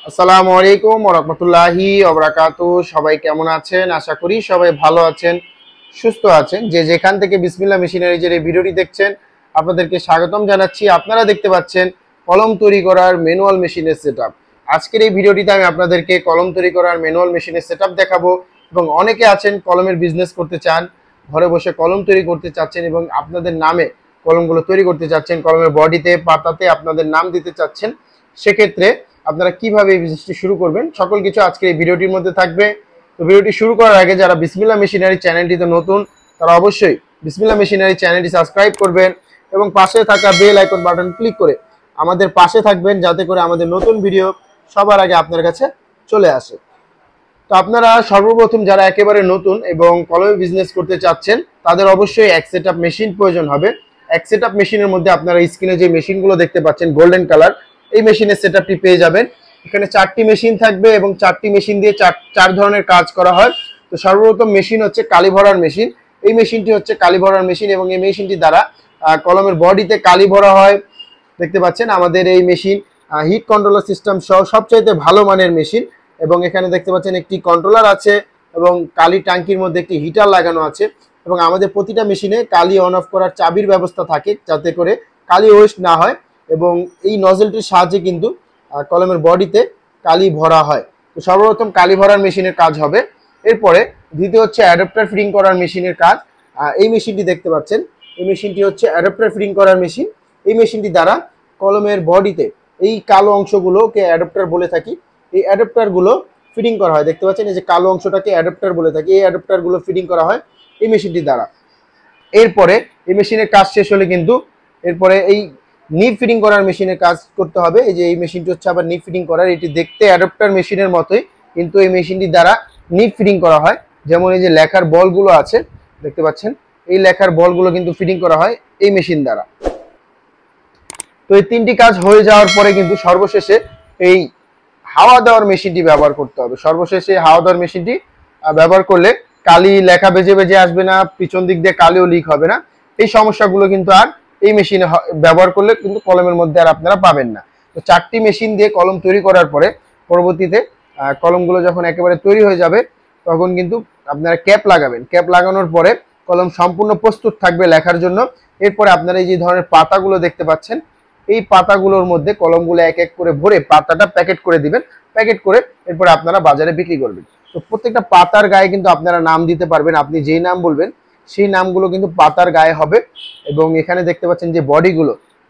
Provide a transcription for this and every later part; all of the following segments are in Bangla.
আসসালামু আলাইকুম ওয়া রাহমাতুল্লাহি ওয়া বারাকাতুহু। সবাই কেমন আছেন? আশা করি সবাই ভালো আছেন, সুস্থ আছেন। যে যেখান থেকে বিসমিল্লাহ মেশিনারিজের এই ভিডিওটি দেখছেন, আপনাদেরকে স্বাগতম জানাচ্ছি। আপনারা দেখতে পাচ্ছেন কলম তৈরি করার ম্যানুয়াল মেশিনের সেটআপ। আজকের এই ভিডিওটিতে আমি আপনাদেরকে কলম তৈরি করার ম্যানুয়াল মেশিনের সেটআপ দেখাবো। এবং অনেকে আছেন কলমের বিজনেস করতে চান, ঘরে বসে কলম তৈরি করতে চাচ্ছেন এবং আপনাদের নামে কলমগুলো তৈরি করতে চাচ্ছেন, কলমের বডিতে পাতাতে আপনাদের নাম দিতে চাচ্ছেন। সেক্ষেত্রে আপনারা কিভাবে এই বিজনেসটি শুরু করবেন, সকল কিছু আজকে এই ভিডিওটির মধ্যে থাকবে। তো ভিডিওটি শুরু করার আগে যারা বিসমিল্লাহ মেশিনারি চ্যানেলটিতে নতুন, তারা অবশ্যই বিসমিল্লাহ মেশিনারি চ্যানেলটি সাবস্ক্রাইব করবেন এবং পাশে থাকা বেল আইকন বাটন ক্লিক করে আমাদের পাশে থাকবেন, যাতে করে আমাদের নতুন ভিডিও সবার আগে আপনার কাছে চলে আসে। তো আপনারা সর্বপ্রথম যারা একেবারে নতুন এবং কলমে বিজনেস করতে চাচ্ছেন, তাদের অবশ্যই এক সেটআপ মেশিন প্রয়োজন হবে। এক সেটআপ মেশিনের মধ্যে আপনারা স্ক্রিনে যে মেশিনগুলো দেখতে পাচ্ছেন গোল্ডেন কালার, এই মেশিনের সেটআপটি পেয়ে যাবেন। এখানে 4টি মেশিন থাকবে এবং 4টি মেশিন দিয়ে চার ধরনের কাজ করা হয়। তো সর্বপ্রথম মেশিন হচ্ছে কালি ভরার মেশিন। এই মেশিনটি হচ্ছে কালি ভরার মেশিন এবং এই মেশিনটি দ্বারা কলমের বডিতে কালি ভরা হয়। দেখতে পাচ্ছেন আমাদের এই মেশিন হিট কন্ট্রোলার সিস্টেম সহ সবচাইতে ভালো মানের মেশিন। এবং এখানে দেখতে পাচ্ছেন একটি কন্ট্রোলার আছে এবং কালি ট্যাঙ্কির মধ্যে একটি হিটার লাগানো আছে। এবং আমাদের প্রতিটা মেশিনে কালি অন অফ করার চাবির ব্যবস্থা থাকে, যাতে করে কালি ওয়েস্ট না হয়। এবং এই নজেলটির সাহায্যে কিন্তু কলমের বডিতে কালি ভরা হয়। তো সর্বপ্রথম কালি ভরার মেশিনের কাজ হবে। এরপরে দ্বিতীয় হচ্ছে অ্যাডাপ্টার ফিটিং করার মেশিনের কাজ। এই মেশিনটি দেখতে পাচ্ছেন, এই মেশিনটি হচ্ছে অ্যাডাপ্টার ফিটিং করার মেশিন। এই মেশিনটি দ্বারা কলমের বডিতে এই কালো অংশগুলোকে অ্যাডাপ্টার বলে থাকি, এই অ্যাডাপ্টারগুলো ফিটিং করা হয়। দেখতে পাচ্ছেন এই যে কালো অংশটাকে অ্যাডাপ্টার বলে থাকি, এই অ্যাডাপ্টারগুলো ফিটিং করা হয় এই মেশিনটি দ্বারা। এরপরে এই মেশিনের কাজ শেষ হলে কিন্তু এরপরে এই নিব ফিটিং করার মেশিনের কাজ করতে হবে। এই যে এই মেশিনটি হচ্ছে আবার নিব ফিটিং করার, এটি দেখতে অ্যাডাপ্টার মেশিনের মতোই, কিন্তু এই মেশিনটি দ্বারা নিব ফিটিং করা হয়। যেমন এই যে লেখার বলগুলো আছে দেখতে পাচ্ছেন, এই লেখার বলগুলো কিন্তু ফিটিং করা হয় এই মেশিন দ্বারা। তো এই 3টি কাজ হয়ে যাওয়ার পরে কিন্তু সর্বশেষে এই হাওয়া দেওয়ার মেশিনটি ব্যবহার করতে হবে। সর্বশেষে হাওয়া দেওয়ার মেশিনটি ব্যবহার করলে কালি লেখা বেজে বেজে আসবে না, পিছন দিক দিয়ে কালিও লিক হবে না। এই সমস্যাগুলো কিন্তু আর এই মেশিনে ব্যবহার করলে কিন্তু কলমের মধ্যে আর আপনারা পাবেন না। তো 4টি মেশিন দিয়ে কলম তৈরি করার পরে পরবর্তীতে কলমগুলো যখন একেবারে তৈরি হয়ে যাবে, তখন কিন্তু আপনারা ক্যাপ লাগাবেন। ক্যাপ লাগানোর পরে কলম সম্পূর্ণ প্রস্তুত থাকবে লেখার জন্য। এরপরে আপনারা এই যে ধরনের পাতাগুলো দেখতে পাচ্ছেন, এই পাতাগুলোর মধ্যে কলমগুলো এক এক করে ভরে পাতাটা প্যাকেট করে দিবেন। প্যাকেট করে এরপরে আপনারা বাজারে বিক্রি করবেন। তো প্রত্যেকটা পাতার গায়ে কিন্তু আপনারা নাম দিতে পারবেন। আপনি যেই নাম বলবেন সেই নামগুলো কিন্তু পাতার গায়ে হবে। এবং এখানে দেখতে পাচ্ছেন যে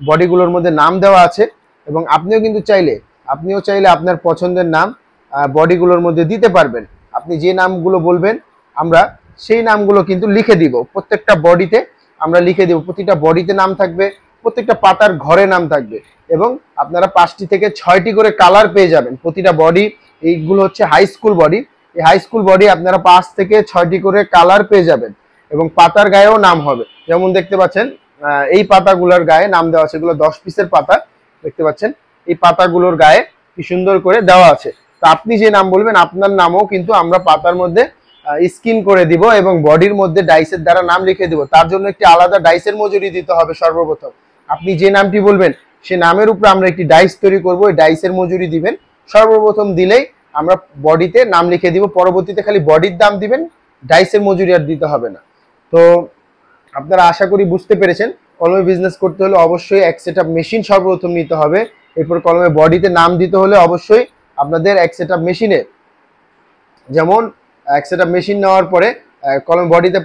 বডিগুলোর মধ্যে নাম দেওয়া আছে। এবং আপনিও চাইলে আপনার পছন্দের নাম বডিগুলোর মধ্যে দিতে পারবেন। আপনি যে নামগুলো বলবেন আমরা সেই নামগুলো কিন্তু লিখে দিব। প্রত্যেকটা বডিতে আমরা লিখে দিব, প্রতিটা বডিতে নাম থাকবে, প্রত্যেকটা পাতার ঘরে নাম থাকবে। এবং আপনারা 5টি থেকে 6টি করে কালার পেয়ে যাবেন প্রতিটা বডি। এইগুলো হচ্ছে হাই স্কুল বডি। এই হাই স্কুল বডি আপনারা 5 থেকে 6টি করে কালার পেয়ে যাবেন এবং পাতার গায়েও নাম হবে। যেমন দেখতে পাচ্ছেন এই পাতাগুলোর গায়ে নাম দেওয়া আছে, এগুলো 10 পিসের পাতা দেখতে পাচ্ছেন। এই পাতাগুলোর গায়ে কি সুন্দর করে দেওয়া আছে। তো আপনি যে নাম বলবেন আপনার নামও কিন্তু আমরা পাতার মধ্যে স্ক্রিন করে দিব এবং বডির মধ্যে ডাইসের দ্বারা নাম লিখে দিব। তার জন্য একটি আলাদা ডাইসের মজুরি দিতে হবে। সর্বপ্রথম আপনি যে নামটি বলবেন সে নামের উপরে আমরা একটি ডাইস তৈরি করব, ওই ডাইসের মজুরি দিবেন। সর্বপ্রথম দিলেই আমরা বডিতে নাম লিখে দিব, পরবর্তীতে খালি বডির দাম দিবেন, ডাইসের মজুরি আর দিতে হবে না। তো আপনারা আশা করি বুঝতে পেরেছেন, কলমে বিজনেস করতে হলে অবশ্যই এক সেটআপ মেশিন সর্বপ্রথম নিতে হবে। এরপর কলমে বডিতে নাম দিতে হলে অবশ্যই আপনাদের এক সেটআপ মেশিনে, যেমন এক সেটআপ মেশিন নেওয়ার পরে কলম বডিতে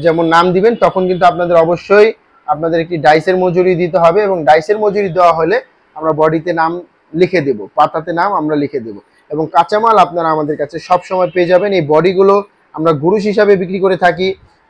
যেমন নাম দিবেন, তখন কিন্তু আপনাদের অবশ্যই আপনাদের একটি ডাইসের মজুরি দিতে হবে। এবং ডাইসের মজুরি দেওয়া হলে আমরা বডিতে নাম লিখে দেব, পাতাতে নাম আমরা লিখে দেব। এবং কাঁচামাল আপনারা আমাদের কাছে সব সময় পেয়ে যাবেন। এই বডিগুলো আমরা গুরুশ হিসাবে বিক্রি করে থাকি।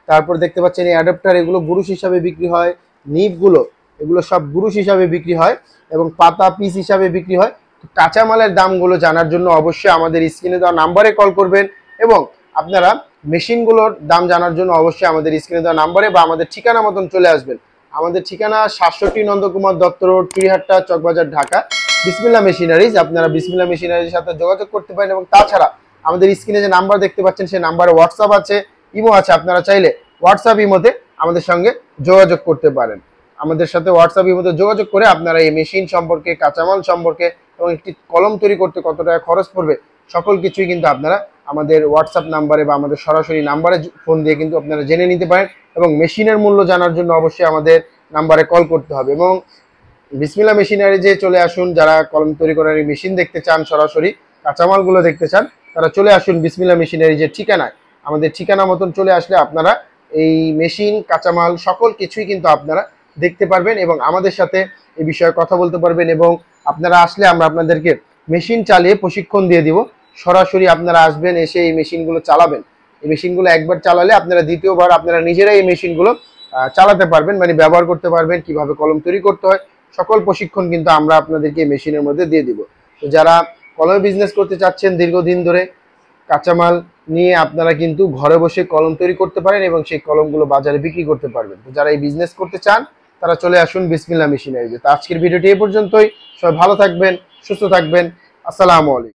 তারপর দেখতে পাচ্ছেন এই অ্যাডাপ্টার, এগুলো গুরুশ হিসাবে বিক্রি হয়। নিবগুলো এগুলো সব গুরুশ হিসাবে বিক্রি হয় এবং পাতা পিস হিসাবে বিক্রি হয়। কাঁচামালের দামগুলো জানার জন্য অবশ্যই আমাদের স্ক্রিনে দেওয়া নাম্বারে কল করবেন। এবং আপনারা মেশিনগুলোর দাম জানার জন্য অবশ্যই আমাদের স্ক্রিনে দেওয়া নাম্বারে বা আমাদের ঠিকানা মতন চলে আসবেন। আমাদের ঠিকানা 67 নন্দকুমার দত্ত রোড, চুড়িহাট্টা, চকবাজার, ঢাকা, বিসমিল্লাহ মেশিনারিজ। আপনারা বিসমিল্লাহ মেশিনারিজের সাথে যোগাযোগ করতে পারেন। এবং তাছাড়া আমাদের স্ক্রিনে যে নাম্বার দেখতে পাচ্ছেন সেই নাম্বারে হোয়াটসঅ্যাপ আছে, ইমো আছে। আপনারা চাইলে হোয়াটসঅ্যাপ ইমোতে আমাদের সঙ্গে যোগাযোগ করতে পারেন। আমাদের সাথে হোয়াটসঅ্যাপ ইমোতে যোগাযোগ করে আপনারা এই মেশিন সম্পর্কে, কাঁচামাল সম্পর্কে এবং একটি কলম তৈরি করতে কত টাকা খরচ পড়বে সকল কিছুই কিন্তু আপনারা আমাদের হোয়াটসঅ্যাপ নাম্বারে বা আমাদের সরাসরি নাম্বারে ফোন দিয়ে কিন্তু আপনারা জেনে নিতে পারেন। এবং মেশিনের মূল্য জানার জন্য অবশ্যই আমাদের নাম্বারে কল করতে হবে। এবং বিসমিল্লাহ মেশিনারি যে চলে আসুন, যারা কলম তৈরি করার মেশিন দেখতে চান, সরাসরি কাঁচামালগুলো দেখতে চান, তারা চলে আসুন বিসমিল্লাহ মেশিনারি যে ঠিকানায়। আমাদের ঠিকানা মতন চলে আসলে আপনারা এই মেশিন, কাঁচামাল সকল কিছুই কিন্তু আপনারা দেখতে পারবেন এবং আমাদের সাথে এই বিষয়ে কথা বলতে পারবেন। এবং আপনারা আসলে আমরা আপনাদেরকে মেশিন চালিয়ে প্রশিক্ষণ দিয়ে দিব। সরাসরি আপনারা আসবেন, এসে এই মেশিনগুলো চালাবেন। এই মেশিনগুলো একবার চালালে আপনারা দ্বিতীয়বার আপনারা নিজেরাই এই মেশিনগুলো চালাতে পারবেন, মানে ব্যবহার করতে পারবেন, কিভাবে কলম তৈরি করতে হয় সকল প্রশিক্ষণ কিন্তু আমরা আপনাদেরকে মেশিনের মধ্যে দিয়ে দিব। তো যারা কলমে বিজনেস করতে চাচ্ছেন দীর্ঘদিন ধরে, কাঁচামাল নিয়ে আপনারা কিন্তু ঘরে বসে কলম তৈরি করতে পারেন এবং সেই কলমগুলো বাজারে বিক্রি করতে পারবেন। তো যারা এই বিজনেস করতে চান তারা চলে আসুন বিসমিল্লাহ মেশিনারিতে। তো আজকের ভিডিওটি এই পর্যন্তই। সবাই ভালো থাকবেন, সুস্থ থাকবেন। আসসালামু আলাইকুম।